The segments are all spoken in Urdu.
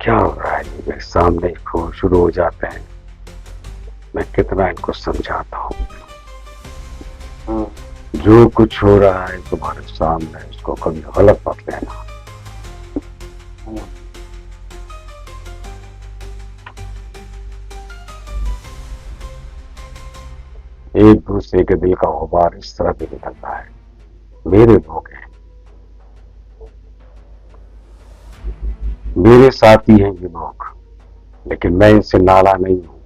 کیا ہو رہا ہے؟ یہ میرے سامنے شروع ہو جاتے ہیں، میں کتنا ان کو سمجھاتا ہوں. جو کچھ ہو رہا ہے تمہارے سامنے اس کو کبھی غلط مت لینا. ایک دوسرے کے دل کا غبار اس طرح بھی نکلتا ہے. میرے لوگ ہیں، میرے ساتھی ہیں یہ لوگ، لیکن میں ان سے نالا نہیں ہوں.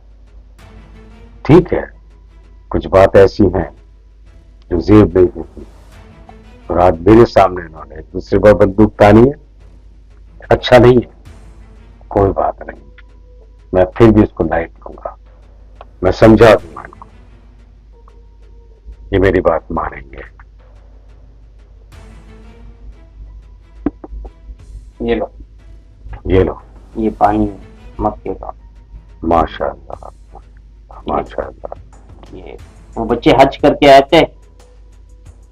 ٹھیک ہے، کچھ بات ایسی ہیں جو زیب نہیں دیتی، اور آج میرے سامنے انہوں نے ایک دوسرے پر بندوق تانی ہے. اچھا نہیں ہے، کوئی بات نہیں، میں پھر بھی اس کو لائٹ لوں گا، میں سمجھا دوں گا ان کو، یہ میری بات مانیں گے. یہ لو، یہ لو، یہ پانی مکے کا. ماشاء اللہ، ماشاء اللہ، یہ وہ بچے حج کر کے آئے تھے،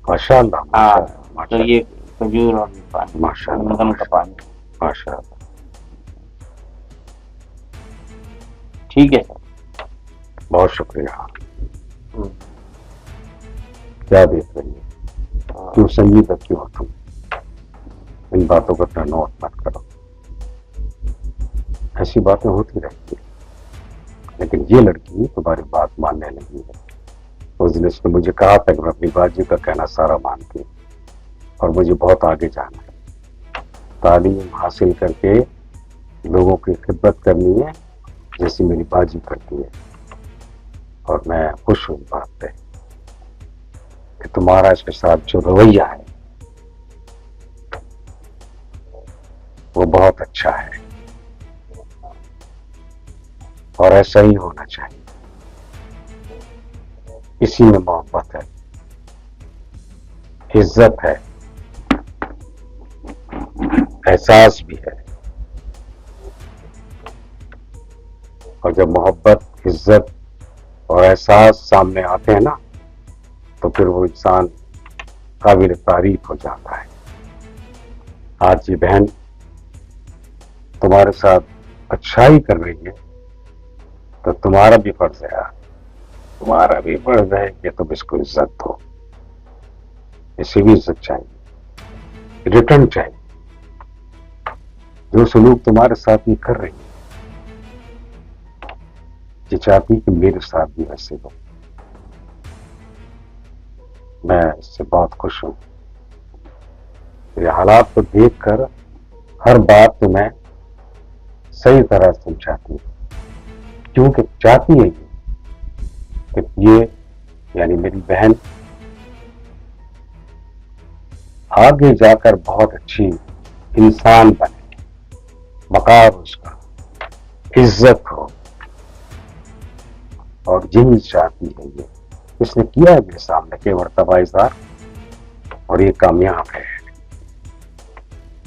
ماشاء اللہ، ہاں، ماشاء اللہ، تو ماشاء یہ کھجور اور یہ پانی، ماشاء اللہ، زمزم کا پانی. ماشاء اللہ. ٹھیک ہے سر. بہت شکریہ. کیا دیکھ رہی ہے؟ کیوں سنجیدہ کیوں ہو تم؟ ان باتوں کو اپنا نوٹ مت کرو، ایسی باتیں ہوتی رہتی ہیں. لیکن یہ لڑکی تمہاری بات ماننے لگی ہے. اس دن اس نے مجھے کہا تھا کہ میں اپنی باجی کا کہنا سارا مانتی ہوں اور مجھے بہت آگے جانا ہے. تعلیم حاصل کر کے لوگوں کی خدمت کرنی ہے جیسی میری باجی کرتی ہے. اور میں خوش ہوں بات پہ کہ تمہارا اس کے ساتھ جو رویہ ہے وہ بہت اچھا ہے، اور ایسا ہی ہونا چاہیے. اسی میں محبت ہے، عزت ہے، احساس بھی ہے. اور جب محبت، عزت اور احساس سامنے آتے ہیں نا تو پھر وہ انسان قابل تعریف ہو جاتا ہے. آج یہ بہن تمہارے ساتھ اچھائی کر رہی ہے تو تمہارا بھی فرض ہے، تمہارا بھی فرض ہے کہ تم اس کو عزت دو. اسے بھی عزت چاہیے، ریٹرن چاہیے. جو سلوک تمہارے ساتھ یہ کر رہی ہے یہ چاہتی کہ میرے ساتھ بھی ویسے ہو. میں اس سے بہت خوش ہوں. یہ حالات کو دیکھ کر ہر بات تو میں صحیح طرح سمجھاتی ہوں، کیونکہ چاہتی ہے کہ یہ یعنی میری بہن آگے جا کر بہت اچھی انسان بنے، وقار اس کا، عزت ہو. اور یہی چاہتی ہے یہ. اس نے کیا ہے میرے سامنے کئی مرتبہ اظہار، اور یہ کامیاب ہے.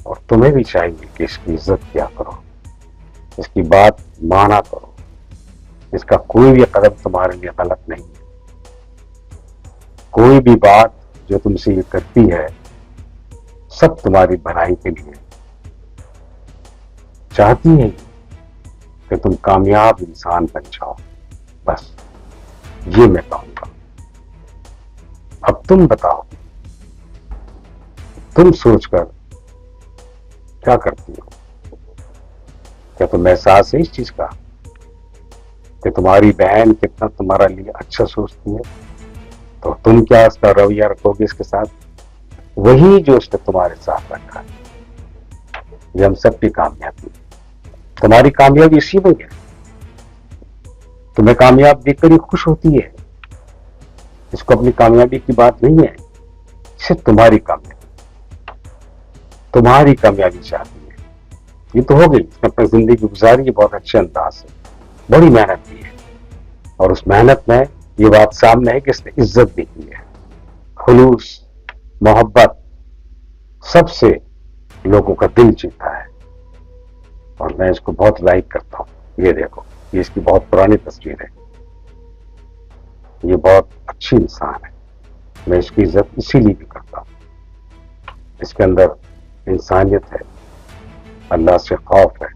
اور تمہیں بھی چاہیے کہ اس کی عزت کیا کرو، اس کی بات مانا کرو. اس کا کوئی بھی قدم تمہارے لیے غلط نہیں ہے. کوئی بھی بات جو تم سے یہ کرتی ہے سب تمہاری بھلائی کے لیے چاہتی ہے کہ تم کامیاب انسان بن جاؤ. بس یہ میں کہوں گا. اب تم بتاؤ، تم سوچ کر کیا کرتی ہو؟ کیا تم احساس ہے اس چیز کا کہ تمہاری بہن کتنا تمہارا لیے اچھا سوچتی ہے؟ تو تم کیا اس کا رویہ رکھو گے اس کے ساتھ؟ وہی جو اس نے تمہارے ساتھ رکھا ہے. یہ ہم سب کی کامیابی، تمہاری کامیابی اسی میں ہے. تمہیں کامیاب دیکھ کر ہی خوش ہوتی ہے. اس کو اپنی کامیابی کی بات نہیں ہے، صرف تمہاری کامیابی چاہتی ہے. یہ تو ہو گئی، اس نے اپنی زندگی گزاری ہے بہت اچھے انداز سے، بڑی محنت کی ہے. اور اس محنت میں یہ بات سامنے ہے کہ اس نے عزت بھی کی ہے. خلوص، محبت سب سے لوگوں کا دل جیتا ہے. اور میں اس کو بہت لائک کرتا ہوں. یہ دیکھو، یہ اس کی بہت پرانی تصویر ہے. یہ بہت اچھی انسان ہے. میں اس کی عزت اسی لیے بھی کرتا ہوں. اس کے اندر انسانیت ہے، اللہ سے خوف ہے،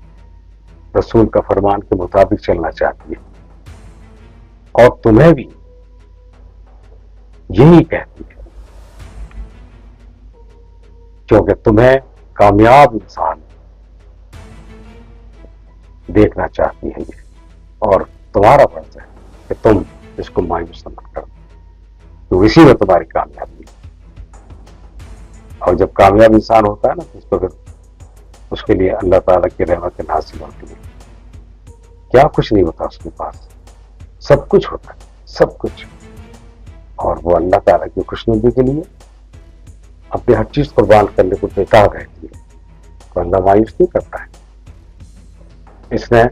رسول کا فرمان کے مطابق چلنا چاہتی ہے اور تمہیں بھی یہی کہتی ہے، کیونکہ تمہیں کامیاب انسان دیکھنا چاہتی ہے یہ، اور تمہارا فرض ہے کہ تم اس کو مایوس نہ کرو، تو اسی میں تمہاری کامیابی ہے۔ اور جب کامیاب انسان ہوتا ہے نا تو اس کو پھر اس کے لیے اللہ تعالیٰ کی رحمت نازل ہوتی ہے۔ کیا کچھ نہیں ہوتا اس کے پاس، سب کچھ ہوتا ہے، سب کچھ، اور وہ اللہ تعالیٰ کی خوشنودی کے لیے اپنی ہر چیز قربان کرنے کو بےتاب رہتی ہے، تو اللہ مایوس نہیں کرتا ہے۔ اس نے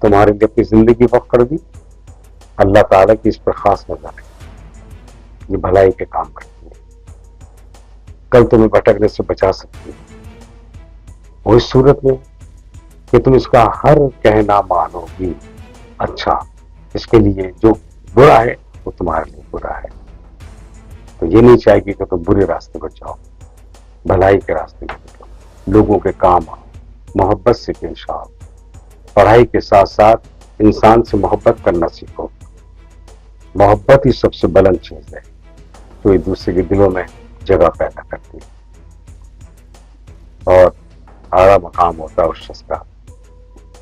تمہارے لیے اپنی زندگی وقف کر دی، اللہ تعالیٰ کی اس پر خاص نظر ہے، یہ بھلائی کے کام کرتی ہے، کل تمہیں بھٹکنے سے بچا سکتی ہے، وہ اس صورت میں کہ تم اس کا ہر کہنا مانو گی اچھا، اس کے لیے جو برا ہے وہ تمہارے لیے برا ہے، تو یہ نہیں چاہیے کہ تم برے راستے پر جاؤ، بھلائی کے راستے پر جاؤ، لوگوں کے کام آؤ، محبت سے پیش آؤ، پڑھائی کے ساتھ ساتھ انسان سے محبت کرنا سیکھو، محبت ہی سب سے بلند چیز ہے جو ایک دوسرے کے دلوں میں جگہ پیدا کرتی ہے، اور اعلیٰ مقام ہوتا ہے اس شخص کا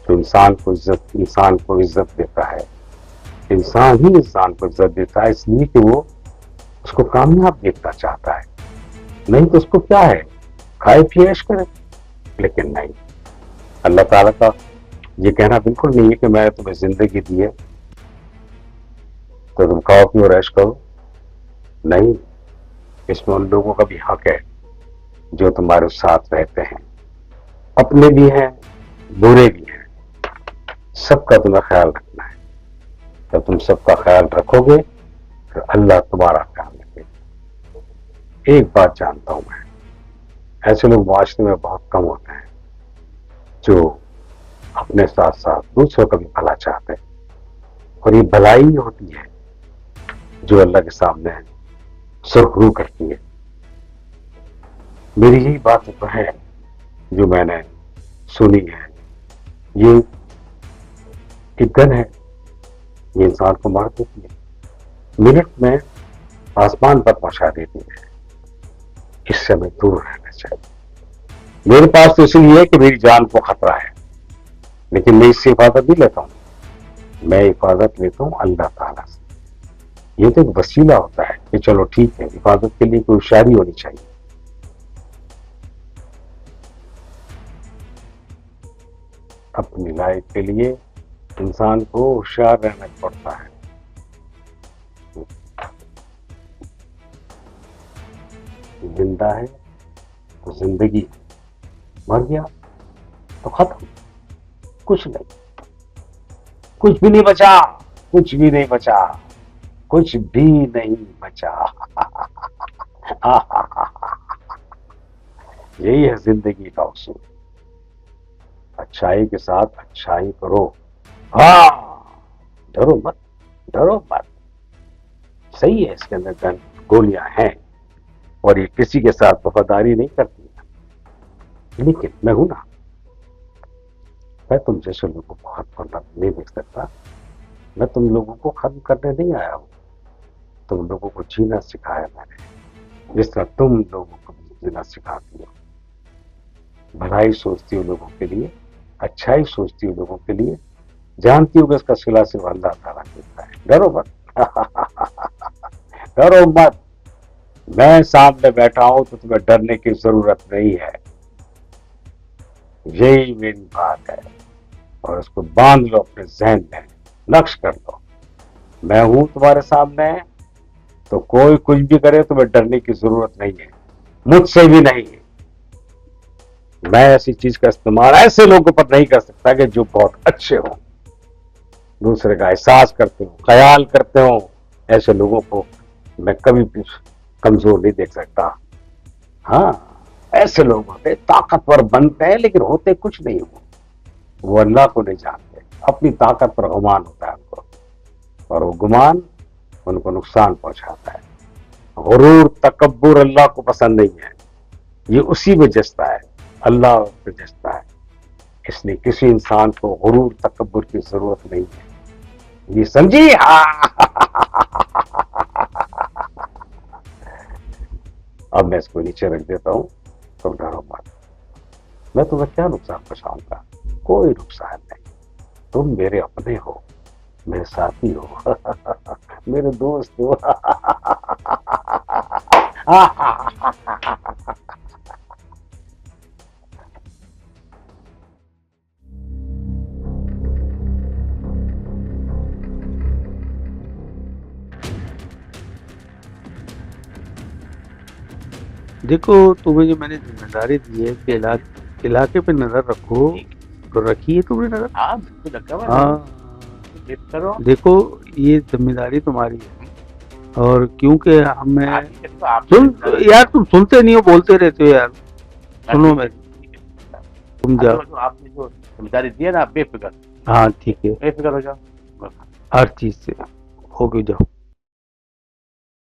جو انسان کو عزت دیتا ہے، انسان ہی انسان کو عزت دیتا ہے اس لیے کہ وہ اس کو کامیاب دیکھنا چاہتا ہے، نہیں تو اس کو کیا ہے، کھائے پیے عیش کرے، لیکن نہیں، اللہ تعالیٰ کا یہ کہنا بالکل نہیں ہے کہ میں تمہیں زندگی دی ہے تو تم کھاؤ پیو اور عیش کرو، نہیں، اس میں ان لوگوں کا بھی حق ہے جو تمہارے ساتھ رہتے ہیں، اپنے بھی ہیں برے بھی ہیں، سب کا تمہیں خیال رکھنا ہے، جب تم سب کا خیال رکھو گے پھر اللہ تمہارا خیال رکھے گا۔ ایک بات جانتا ہوں میں، ایسے لوگ معاشرے میں بہت کم ہوتے ہیں جو اپنے ساتھ ساتھ دوسروں کا بھی بھلا چاہتے ہیں، اور یہ بھلائی ہوتی ہے جو اللہ کے سامنے سرخرو کرتی ہے۔ میری یہی بات تو ہے جو میں نے سنی ہے، یہ ایک گن ہے، یہ انسان کو مار دیتی ہے، منٹ میں آسمان پر پہنچا دیتی ہے، اس سے ہمیں دور رہنا چاہیے۔ میرے پاس تو اس لیے ہے کہ میری جان کو خطرہ ہے، لیکن میں اس سے حفاظت نہیں لیتا ہوں، میں حفاظت لیتا ہوں اللہ تعالیٰ سے، یہ تو ایک وسیلہ ہوتا ہے کہ چلو ٹھیک ہے، حفاظت کے لیے کوئی ہوشیاری ہونی چاہیے۔ اپنی لائف کے لیے انسان کو ہوشیار رہنا پڑتا ہے، زندہ ہے تو زندگی، مر گیا تو ختم، کچھ نہیں، کچھ بھی نہیں بچا، کچھ بھی نہیں بچا، کچھ بھی نہیں بچا۔ یہی ہے زندگی کا اصول، اچھائی کے ساتھ اچھائی کرو، ہاں، ڈرو مت، ڈرو مت، صحیح ہے اس کے اندر گولیاں ہیں اور یہ کسی کے ساتھ وفاداری نہیں کرتی، لیکن میں ہوں نا، میں تم جیسے لوگوں کو ختم کرنا نہیں دیکھ سکتا، میں تم لوگوں کو ختم کرنے نہیں آیا ہوں، تم لوگوں کو جینا سکھایا میں نے، جس طرح تم لوگوں کو جینا سکھاتی ہو، بھلائی سوچتی ہو لوگوں کے لیے، اچھائی سوچتی ہو لوگوں کے لیے، جانتی ہو کہ اس کا صلہ صرف اللہ تعالیٰ دیتا ہے، ڈرو مت، ڈرو مت، میں سامنے بیٹھا ہوں تو تمہیں ڈرنے کی ضرورت نہیں ہے، یہی میری بات ہے، اور اس کو باندھ لو اپنے ذہن میں، نقش کر لو، میں ہوں تمہارے سامنے، تو کوئی کچھ بھی کرے تمہیں ڈرنے کی ضرورت نہیں ہے، مجھ سے بھی نہیں ہے، میں ایسی چیز کا استعمال ایسے لوگوں پر نہیں کر سکتا کہ جو بہت اچھے ہوں، دوسرے کا احساس کرتے ہوں، خیال کرتے ہوں، ایسے لوگوں کو میں کبھی بھی کمزور نہیں دیکھ سکتا۔ ہاں، ایسے لوگ ہوتے طاقتور بنتے ہیں لیکن ہوتے کچھ نہیں، وہ اللہ کو نہیں جانتے، اپنی طاقت پر گمان ہوتا ہے ان کو، اور وہ گمان ان کو نقصان پہنچاتا ہے۔ غرور، تکبر اللہ کو پسند نہیں ہے، یہ اسی میں جستا ہے، اللہ پہ جستا ہے۔ اس لیے کسی انسان کو غرور تکبر کی ضرورت نہیں ہے، یہ سمجھی؟ اب میں اس کو نیچے رکھ دیتا ہوں، تم ڈرو مت، میں تمہیں کیا نقصان پہنچاؤں گا؟ کوئی نقصان نہیں، تم میرے اپنے ہو، میرے ساتھی ہو، میرے دوست ہو۔ دیکھو تمہیں جو میں نے ذمہ داری دی ہے کہ علاقے پہ نظر رکھو، تو رکھی ہے تم نے نظر؟ ہاں بالکل رکھا ہوا ہے۔ ہاں بے فکر رہو۔ دیکھو یہ ذمہ داری تمہاری ہے، اور کیونکہ ہمیں ٹھیک ہے، تو آپ سن یار، تم سنتے نہیں ہو، بولتے رہتے ہو یار، سنو میں، تم جاؤ۔ آپ نے جو ذمہ داری دی ہے نا، آپ بے فکر، ہاں ٹھیک ہے، بے فکر ہو جاؤ بس۔ ہر چیز سے ہو کے جاؤ۔